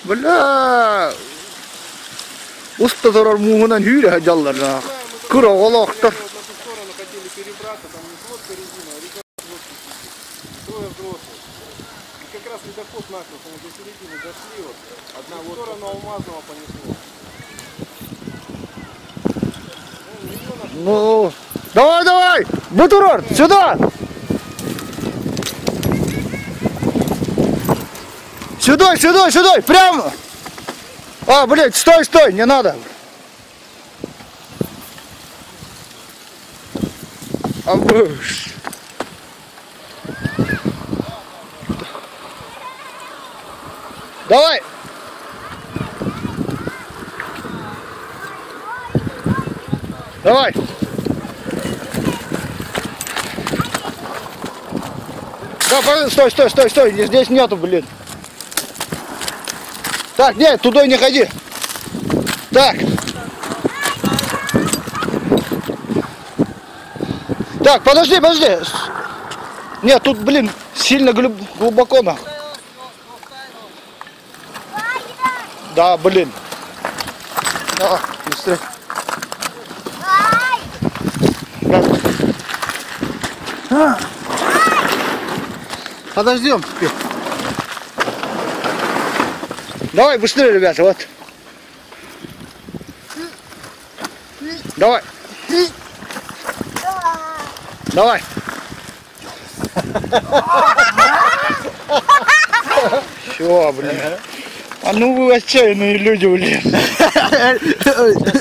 Бля. Уста зарар мугунан хүйре хаджаллар. Кыра олоқтар. Хотели перебраться, там не лодка резина, а река трое взрослых. И как раз ледоход начался, мы до середины дошли, вот, одна вот сторону Алмазного понесло. Ну, давай, давай! Бутурор, сюда! Сюда, сюда, сюда! Прямо! А, блядь, стой, стой, не надо! Давай! Давай! Да, стой, стой, стой, стой, здесь нету, блин. Так, нет, туда не ходи. Так. Так, подожди, подожди. Нет, тут, блин, сильно глубоко на. Да, блин. А, быстрее. Подождем теперь. Давай быстрее, ребята, вот. Давай. Давай. Все, блин. А ну вы отчаянные люди, блин.